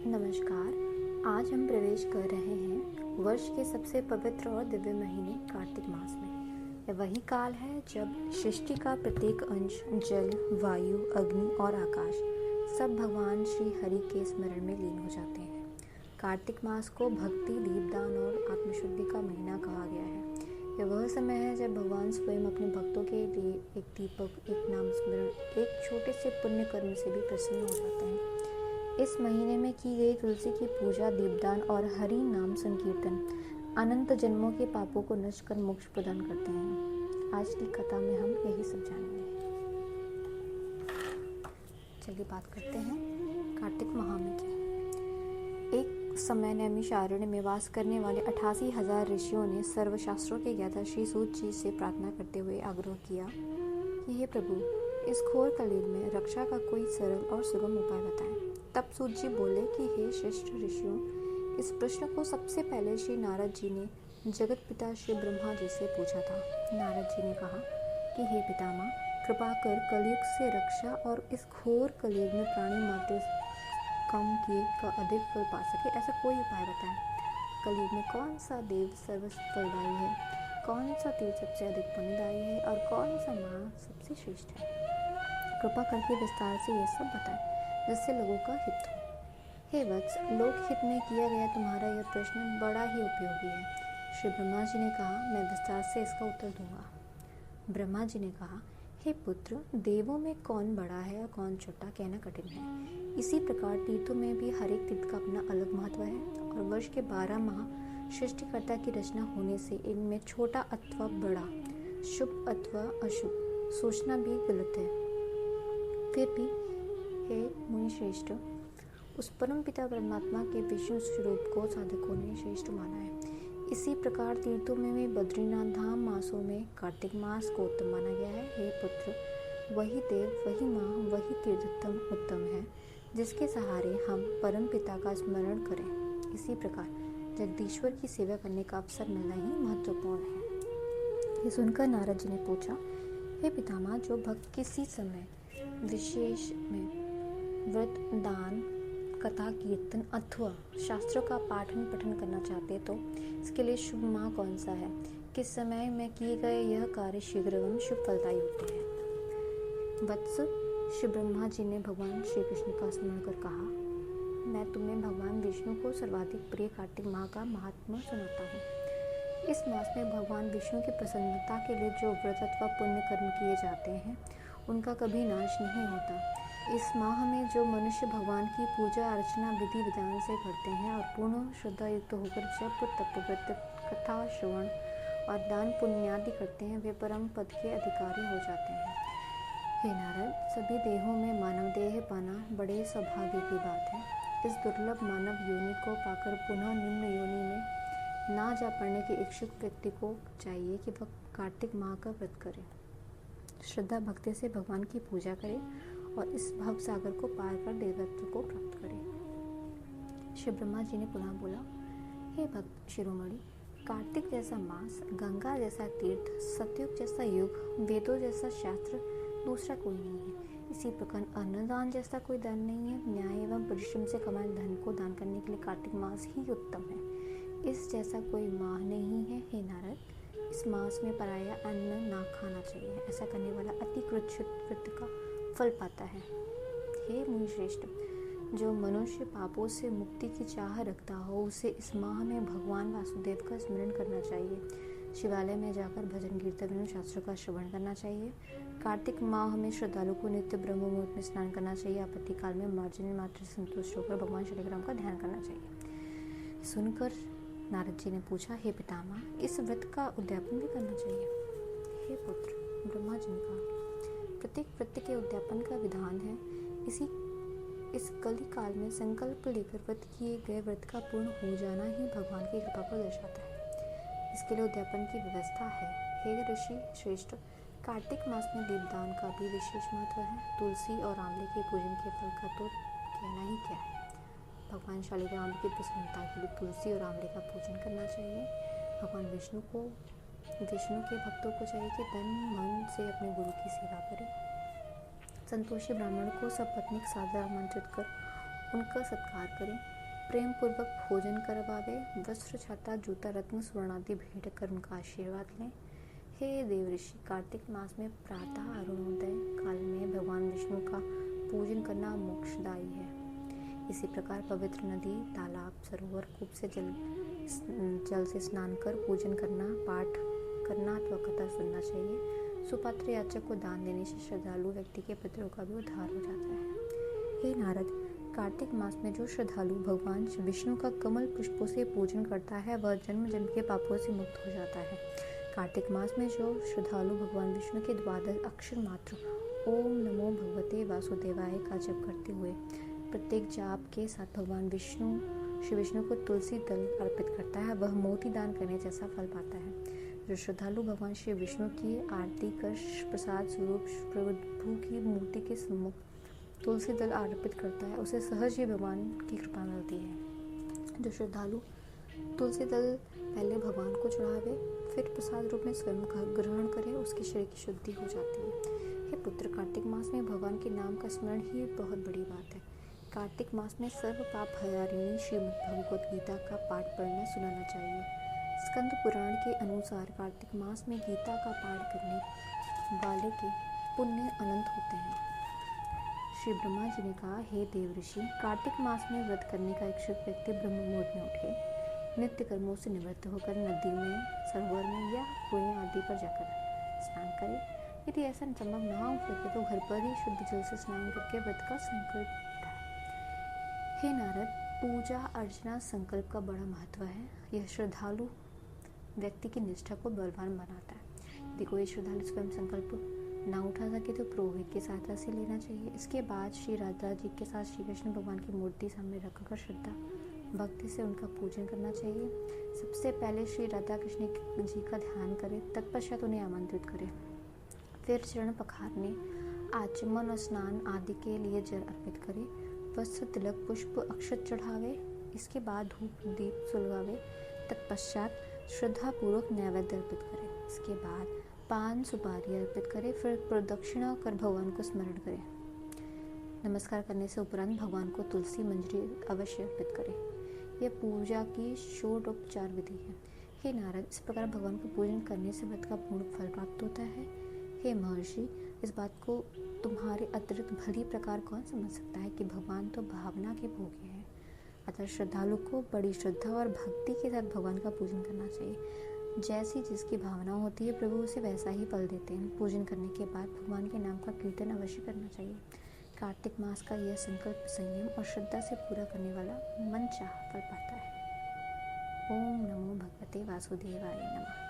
नमस्कार। आज हम प्रवेश कर रहे हैं वर्ष के सबसे पवित्र और दिव्य महीने कार्तिक मास में। यह वही काल है जब सृष्टि का प्रत्येक अंश, जल, वायु, अग्नि और आकाश सब भगवान श्री हरि के स्मरण में लीन हो जाते हैं। कार्तिक मास को भक्ति, दीपदान और आत्मशुद्धि का महीना कहा गया है। यह वह समय है जब भगवान स्वयं अपने भक्तों के लिए एक दीपक, एक नाम स्मरण, एक छोटे से पुण्य कर्म से भी प्रसन्न हो जाते हैं। इस महीने में की गई तुलसी की पूजा, दीपदान और हरि नाम संकीर्तन अनंत जन्मों के पापों को नष्ट कर मोक्ष प्रदान करते हैं। आज की कथा में हम यही सब जानेंगे। चलिए बात करते हैं कार्तिक महात्म्य की। एक समय नैमिषारण्य में वास करने वाले 88,000 ऋषियों ने सर्वशास्त्रों के ज्ञाता श्री सूत जी से प्रार्थना करते हुए आग्रह किया कि हे प्रभु, इस घोर कलयुग में रक्षा का कोई सरल और सुगम उपाय बताएं। तब सूत जी बोले कि हे श्रेष्ठ ऋषियों, इस प्रश्न को सबसे पहले श्री नारद जी ने जगत पिता श्री ब्रह्मा जी से पूछा था। नारद जी ने कहा कि हे पितामह, कृपा कर कलयुग से रक्षा और इस घोर कलयुग में प्राणी मात्र कम किए का अधिक फल पा सके ऐसा कोई उपाय बताएं। कलयुग में कौन सा देव सर्वस्व फलदायी है, कौन सा तीर्थ सबसे अधिक पुण्यदायी है और कौन सा मास सबसे श्रेष्ठ है। कृपा करके विस्तार से यह सब बताएं जिससे लोगों का हित हो। हे वत्स, लोक हित में किया गया तुम्हारा यह प्रश्न बड़ा ही उपयोगी है। श्री ब्रह्मा जी ने कहा, मैं विस्तार से इसका उत्तर दूंगा। ब्रह्मा जी ने कहा, हे पुत्र, देवों में कौन बड़ा है और कौन छोटा कहना कठिन है। इसी प्रकार तीर्थों में भी हर एक तीर्थ का अपना अलग महत्व है और वर्ष के 12 माह सृष्टिकर्ता की रचना होने से इनमें छोटा अथवा बड़ा, शुभ अथवा अशुभ सोचना भी गलत है। फिर भी हे मुनि श्रेष्ठ, उस परम पिता परमात्मा के विष्णु स्वरूप को साधकों ने श्रेष्ठ माना है। इसी प्रकार तीर्थों में भी बद्रीनाथ धाम मासों में कार्तिक मास को उत्तम माना गया है। हे पुत्र, वही देव, वही माह, वही तीर्थोत्तम उत्तम है जिसके सहारे हम परम पिता का स्मरण करें। इसी प्रकार जगदीश्वर की सेवा करने का अवसर मिलना ही महत्वपूर्ण है। ये सुनकर नारद जी ने पूछा, हे पितामह, जो भक्त किसी समय विशेष में व्रत, दान, कथा, कीर्तन अथवा शास्त्रों का पाठन पठन करना चाहते तो इसके लिए शुभ माह कौन सा है, किस समय में किए गए यह कार्य शीघ्र एवं शुभ फलदायी होते हैं। वत्स, श्री ब्रह्मा जी ने भगवान श्री कृष्ण का स्मरण कर कहा, मैं तुम्हें भगवान विष्णु को सर्वाधिक प्रिय कार्तिक माह का महात्म्य सुनाता हूँ। इस मास में भगवान विष्णु की प्रसन्नता के लिए जो व्रत अथवा पुण्य कर्म किए जाते हैं उनका कभी नाश नहीं होता। इस माह में जो मनुष्य भगवान की पूजा अर्चना विधि विधान से करते हैं और पूर्ण श्रद्धा युक्त होकर जप, तप, व्रत, कथा, श्रवण और दान पुण्यादि करते हैं, वे परम पद के अधिकारी हो जाते हैं। हे नारद, सभी देहों में मानव देह पाना बड़े सौभाग्य की बात है। इस दुर्लभ मानव योनि को पाकर पुनः निम्न योनि में ना जा पड़ने के इच्छुक व्यक्ति को चाहिए कि वह कार्तिक माह का व्रत करे, श्रद्धा भक्ति से भगवान की पूजा करे और इस भव सागर को पार कर देवत्व को प्राप्त करे। श्री ब्रह्मा जी ने पुनः बोला, हे भक्त शिरोमणि, कार्तिक जैसा मास, गंगा जैसा तीर्थ, सतयुग जैसा युग, वेदों जैसा शास्त्र दूसरा कोई नहीं है। इसी प्रकार अन्नदान जैसा कोई दान नहीं है। न्याय एवं परिश्रम से कमाए धन को दान करने के लिए कार्तिक मास ही उत्तम है। इस जैसा कोई माह नहीं है। हे नारद, इस मास में पराया अन्न ना खाना चाहिए। ऐसा करने वाला अति कृत का फल पाता है। हे मुनि श्रेष्ठ, जो मनुष्य पापों से मुक्ति की चाह रखता हो उसे इस माह में भगवान वासुदेव का स्मरण करना चाहिए। शिवालय में जाकर भजन कीर्तन एवं शास्त्रों का श्रवण करना चाहिए। कार्तिक माह में श्रद्धालु को नित्य ब्रह्म मुहूर्त में स्नान करना चाहिए। आपत्ति काल में मार्जन मात्र संतुष्ट होकर भगवान श्रीराम का ध्यान करना चाहिए। सुनकर नारद जी ने पूछा, हे पितामह, इस व्रत का उद्यापन भी करना चाहिए। हे पुत्र, ब्रह्मा जी ने कहा, प्रत्येक व्रत के उद्यापन का विधान है। इस कली काल में संकल्प लेकर व्रत किए गए व्रत का पूर्ण हो जाना ही भगवान की कृपा को दर्शाता है। इसके लिए उद्यापन की व्यवस्था है। हे ऋषि श्रेष्ठ, कार्तिक मास में दीपदान का भी विशेष महत्व है। तुलसी और आंवले के पूजन के फल का तो कहना ही क्या है। भगवान शालीग्राम की प्रसन्नता के लिए तुलसी और आंवले का पूजन करना चाहिए। भगवान विष्णु के भक्तों को चाहिए कि तन मन से अपने गुरु की सेवा करें। संतोषी ब्राह्मण को सपत्नीक सादर आमंत्रित कर उनका सत्कार करें। प्रेम पूर्वक भोजन करवावे, वस्त्र छाता जूता रत्न स्वर्ण आदि भेंट कर उनका आशीर्वाद लें। हे देव ऋषि, कार्तिक मास में प्रातः अरुणोदय काल में भगवान विष्णु का पूजन करना मोक्षदायी है। इसी प्रकार पवित्र नदी, तालाब, सरोवर, कूप से जल से स्नान कर पूजन करना, पाठ करना अथवा कथा सुनना चाहिए। सुपात्र याचक को दान देने से श्रद्धालु व्यक्ति के पितरों का भी उद्धार हो जाता है। हे नारद, कार्तिक मास में जो श्रद्धालु भगवान विष्णु का कमल पुष्पों से पूजन करता है वह जन्म जन्म के पापों से मुक्त हो जाता है। कार्तिक मास में जो श्रद्धालु भगवान विष्णु के द्वादश अक्षर मात्र ओम नमो भगवते वासुदेवाय का जप करते हुए प्रत्येक जाप के साथ भगवान श्री विष्णु को तुलसी दल अर्पित करता है वह मोती दान करने जैसा फल पाता है। जो श्रद्धालु भगवान श्री विष्णु की आरती कर प्रसाद स्वरूप प्रभु की मूर्ति के सम्मुख तुलसी दल अर्पित करता है उसे सहज ही भगवान की कृपा मिलती है। जो श्रद्धालु तुलसी दल पहले भगवान को चढ़ावे फिर प्रसाद रूप में स्वयं का ग्रहण करे उसके शरीर की शुद्धि हो जाती है। हे पुत्र, कार्तिक मास में भगवान के नाम का स्मरण ही बहुत बड़ी बात है। कार्तिक मास में सर्व पाप हयारिणी श्रीमद् भगवत गीता का पाठ पढ़ना सुनाना चाहिए। स्कंद पुराण के अनुसार कार्तिक मास में गीता का पाठ करने वाले के पुण्य अनंत होते हैं। श्री ब्रह्मा जी ने कहा, हे देव ऋषि, कार्तिक मास में व्रत करने का इच्छुक व्यक्ति ब्रह्म मुहूर्त में उठे, नित्य कर्मों से निवृत्त होकर नदी में, सरोवर में या कुएं आदि पर जाकर स्नान करे। यदि ऐसा संभव न हो सके तो घर पर ही शुद्ध जल से स्नान करके व्रत का संकल्प उठाए। हे नारद, पूजा अर्चना संकल्प का बड़ा महत्व है। यह श्रद्धालु व्यक्ति की निष्ठा को बलवान बनाता है। यदि कोई श्रद्धालु स्वयं संकल्प ना उठा सके तो पुरोहित की सहायता से लेना चाहिए। इसके बाद श्री राधा जी के साथ श्री कृष्ण भगवान की मूर्ति सामने रखकर श्रद्धा भक्ति से उनका पूजन करना चाहिए। सबसे पहले श्री राधा कृष्ण जी का ध्यान करें, तत्पश्चात उन्हें आमंत्रित करें। फिर चरण पखारने, आचमन और स्नान आदि के लिए जल अर्पित करें। वस्त्र, तिलक, पुष्प, अक्षत चढ़ावे। इसके बाद धूप दीप सुलगावे। तत्पश्चात श्रद्धापूर्वक नैवेद्य अर्पित करें। इसके बाद पान सुपारी अर्पित करें। फिर प्रदक्षिणा कर भगवान को स्मरण करें। नमस्कार करने से उपरांत भगवान को तुलसी मंजरी अवश्य अर्पित करें। यह पूजा की षोडोपचार विधि है। हे नारद, इस प्रकार भगवान को पूजन करने से व्रत का पूर्ण फल प्राप्त होता है। हे महर्षि, इस बात को तुम्हारे अतिरिक्त भली प्रकार कौन समझ सकता है कि भगवान तो भावना के भोगे हैं। अतः श्रद्धालु को बड़ी श्रद्धा और भक्ति के साथ भगवान का पूजन करना चाहिए। जैसी जिसकी भावना होती है प्रभु उसे वैसा ही फल देते हैं। पूजन करने के बाद भगवान के नाम का कीर्तन अवश्य करना चाहिए। कार्तिक मास का यह संकल्प संयम और श्रद्धा से पूरा करने वाला मन चाह फल पाता है। ओम नमो भगवते वासुदेवाय नमः।